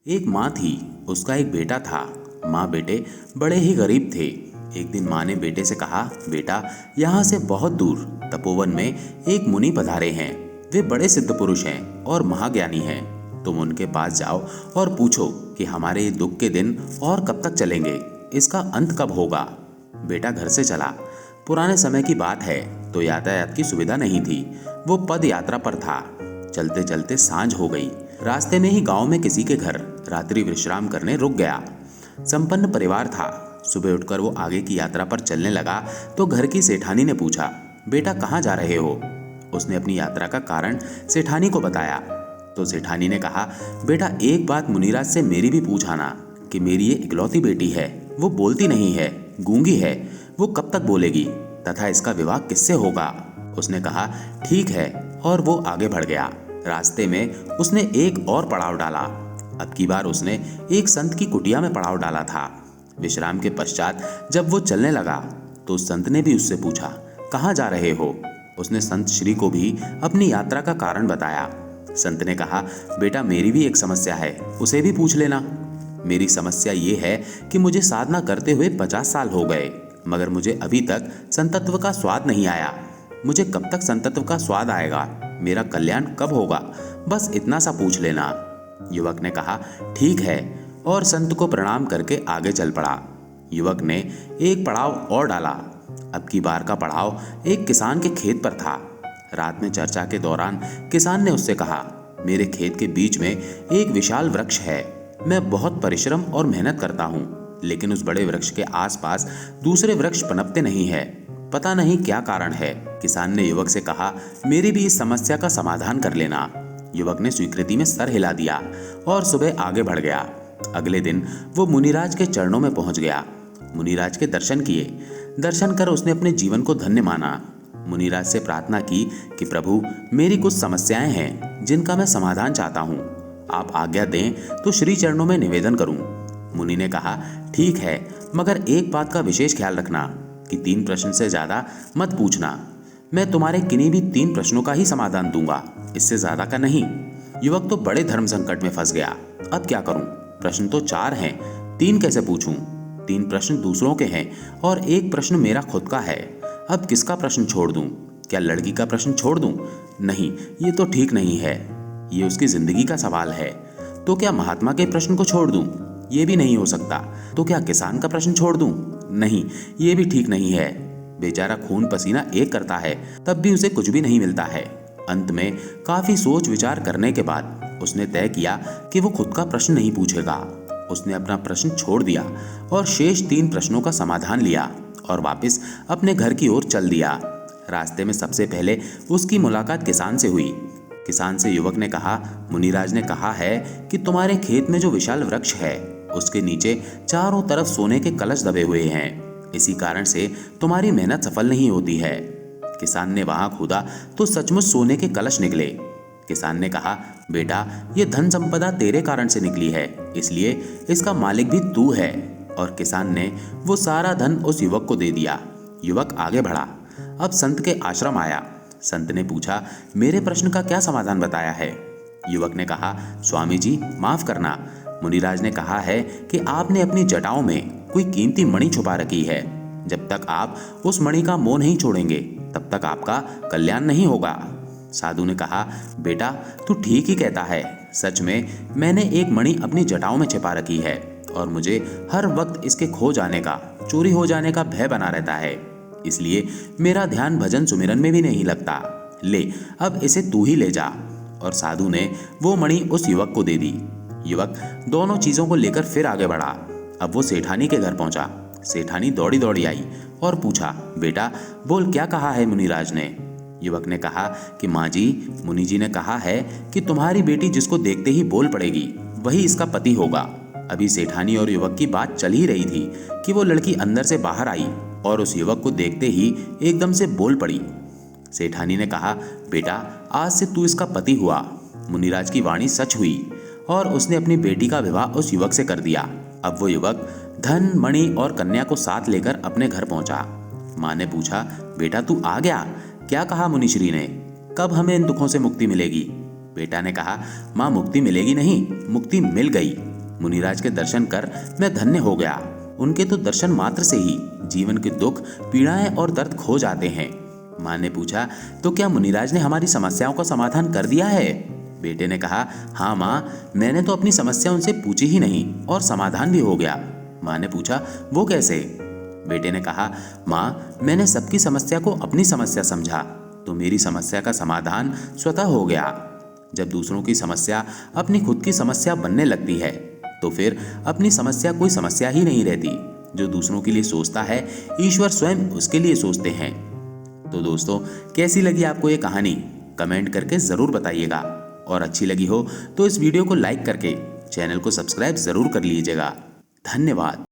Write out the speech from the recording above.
एक माँ थी, उसका एक बेटा था। माँ बेटे बड़े ही गरीब थे। एक दिन माँ ने बेटे से कहा, बेटा, यहाँ से बहुत दूर तपोवन में एक मुनि पधारे हैं। वे बड़े सिद्ध पुरुष हैं और महाज्ञानी हैं। तुम उनके पास जाओ और पूछो कि हमारे ये दुख के दिन और कब तक चलेंगे, इसका अंत कब होगा। बेटा घर से चला। पुराने समय की बात है तो यातायात की सुविधा नहीं थी। वो पद यात्रा पर था। चलते चलते सांझ हो गई। रास्ते में ही गांव में किसी के घर रात्रि विश्राम करने रुक गया। संपन्न परिवार था। सुबह उठकर वो आगे की यात्रा पर चलने लगा तो घर की सेठानी ने पूछा, बेटा कहाँ जा रहे हो। उसने अपनी यात्रा का कारण सेठानी को बताया तो सेठानी ने कहा, बेटा एक बात मुनिराज से मेरी भी पूछ आना कि मेरी ये इकलौती बेटी है, वो बोलती नहीं है, गूंगी है, वो कब तक बोलेगी तथा इसका विवाह किससे होगा। उसने कहा, ठीक है, और वो आगे बढ़ गया। रास्ते में उसने एक और पड़ाव डाला। अब की बार उसने एक संत की कुटिया में पड़ाव डाला था। विश्राम के पश्चात जब वो चलने लगा तो संत ने भी उससे पूछा, कहाँ जा रहे हो। उसने संत श्री को भी अपनी यात्रा का कारण बताया। संत ने कहा, बेटा मेरी भी एक समस्या है, उसे भी पूछ लेना। मेरी समस्या ये है कि मुझे साधना करते हुए 50 साल हो गए, मगर मुझे अभी तक संतत्व का स्वाद नहीं आया। मुझे कब तक संतत्व का स्वाद आएगा, मेरा कल्याण कब होगा, बस इतना सा पूछ लेना। युवक ने कहा, ठीक है, और संत को प्रणाम करके आगे चल पड़ा। युवक ने एक पड़ाव और डाला। अब की बार का पड़ाव एक किसान के खेत पर था। रात में चर्चा के दौरान किसान ने उससे कहा, मेरे खेत के बीच में एक विशाल वृक्ष है। मैं बहुत परिश्रम और मेहनत करता हूँ, लेकिन उस बड़े वृक्ष के आसपास दूसरे वृक्ष पनपते नहीं है। पता नहीं क्या कारण है। किसान ने युवक से कहा, मेरी भी इस समस्या का समाधान कर लेना। युवक ने स्वीकृति में सर हिला दिया और सुबह आगे बढ़ गया। अगले दिन वो मुनिराज के चरणों में पहुंच गया। मुनिराज के दर्शन किए। दर्शन कर उसने अपने जीवन को धन्य माना। मुनिराज से प्रार्थना की कि प्रभु, मेरी कुछ समस्याएं हैं जिनका मैं समाधान चाहता हूँ। आप आज्ञा दें तो श्री चरणों में निवेदन करूं। मुनि ने कहा, ठीक है, मगर एक बात का विशेष ख्याल रखना कि 3 प्रश्न से ज्यादा मत पूछना। मैं तुम्हारे किन्हीं भी 3 प्रश्नों का ही समाधान दूंगा, इससे ज्यादा का नहीं। युवक तो बड़े धर्म संकट में फंस गया। अब क्या करूं? प्रश्न तो 4 हैं, 3 कैसे पूछूं? 3 प्रश्न दूसरों के हैं और 1 प्रश्न मेरा खुद का है। अब किसका प्रश्न छोड़ दूं? क्या लड़की का प्रश्न छोड़ दूं? नहीं, ये तो ठीक नहीं है। ये उसकी जिंदगी का सवाल है। तो क्या महात्मा के प्रश्न को छोड़ दूं? ये भी नहीं हो सकता। तो क्या किसान का प्रश्न छोड़ दूं? नहीं, ये भी ठीक नहीं है। बेचारा खून पसीना एक करता है, तब भी उसे कुछ भी नहीं मिलता है। अंत में काफी सोच विचार करने के बाद उसने तय किया कि वो खुद का प्रश्न नहीं पूछेगा। उसने अपना प्रश्न छोड़ दिया और शेष 3 प्रश्नों का समाधान लिया और वापस अपने घर की ओर चल दिया। रास्ते में सबसे पहले उसकी मुलाकात किसान से हुई। किसान से युवक ने कहा, मुनिराज ने कहा है कि तुम्हारे खेत में जो विशाल वृक्ष है उसके नीचे चारों तरफ सोने के कलश दबे हुए हैं। इसी कारण से तुम्हारी मेहनत सफल नहीं होती है। किसान ने वहां खोदा तो सचमुच सोने के कलश निकले। किसान ने कहा, बेटा, ये धन संपदा तेरे कारण से निकली है, इसलिए इसका मालिक भी तू है। और किसान ने वो सारा धन उस युवक को दे दिया। युवक आगे बढ़ा। अब संत के आश्रम आया। संत ने पूछा, मेरे प्रश्न का क्या समाधान बताया है? युवक ने कहा, स्वामी जी माफ करना, मुनिराज ने कहा है कि आपने अपनी जटाओं में कोई कीमती मणि छुपा रखी है। जब तक आप उस मणि का मोह नहीं छोड़ेंगे तब तक आपका कल्याण नहीं होगा। साधु ने कहा, बेटा तू ठीक ही कहता है। सच में मैंने एक मणि अपनी जटाओं में छिपा रखी है और मुझे हर वक्त इसके खो जाने का, चोरी हो जाने का भय बना रहता है। इसलिए मेरा ध्यान भजन सुमिरन में भी नहीं लगता। ले, अब इसे तू ही ले जा। और साधु ने वो मणि उस युवक को दे दी। युवक दोनों चीजों को लेकर फिर आगे बढ़ा। अब वो सेठानी के घर पहुंचा। सेठानी दौड़ी दौड़ी आई और पूछा, बेटा बोल, क्या कहा है मुनिराज ने? युवक ने कहा कि माँ जी, मुनि जी ने कहा है कि तुम्हारी बेटी जिसको देखते ही बोल पड़ेगी वही इसका पति होगा। अभी सेठानी और युवक की बात चल ही रही थी कि वो लड़की अंदर से बाहर आई और उस युवक को देखते ही एकदम से बोल पड़ी। सेठानी ने कहा, बेटा आज से तू इसका पति हुआ। मुनिराज की वाणी सच हुई और उसने अपनी बेटी का विवाह उस युवक से कर दिया। अब वो युवक धन, मणि और कन्या को साथ लेकर अपने घर पहुंचा। माँ ने पूछा, बेटा तू आ गया, क्या कहा मुनिश्री ने? कब हमें इन दुखों से मुक्ति मिलेगी? बेटा ने कहा, माँ मुक्ति मिलेगी नहीं, मुक्ति मिल गई। मुनिराज के दर्शन कर मैं धन्य हो गया। उनके तो दर्शन मात्र से ही जीवन के दुख, पीड़ाएं और दर्द खो जाते हैं। माँ ने पूछा, तो क्या मुनिराज ने हमारी समस्याओं का समाधान कर दिया है? बेटे ने कहा, हाँ माँ, मैंने तो अपनी समस्या उनसे पूछी ही नहीं और समाधान भी हो गया। माँ ने पूछा, वो कैसे? बेटे ने कहा, माँ, मैंने सबकी समस्या को अपनी समस्या समझा तो मेरी समस्या का समाधान स्वतः हो गया। जब दूसरों की समस्या अपनी खुद की समस्या बनने लगती है तो फिर अपनी समस्या कोई समस्या ही नहीं रहती। जो दूसरों के लिए सोचता है, ईश्वर स्वयं उसके लिए सोचते हैं। तो दोस्तों, कैसी लगी आपको ये कहानी? कमेंट करके ज़रूर बताइएगा और अच्छी लगी हो तो इस वीडियो को लाइक करके चैनल को सब्सक्राइब ज़रूर कर लीजिएगा। धन्यवाद।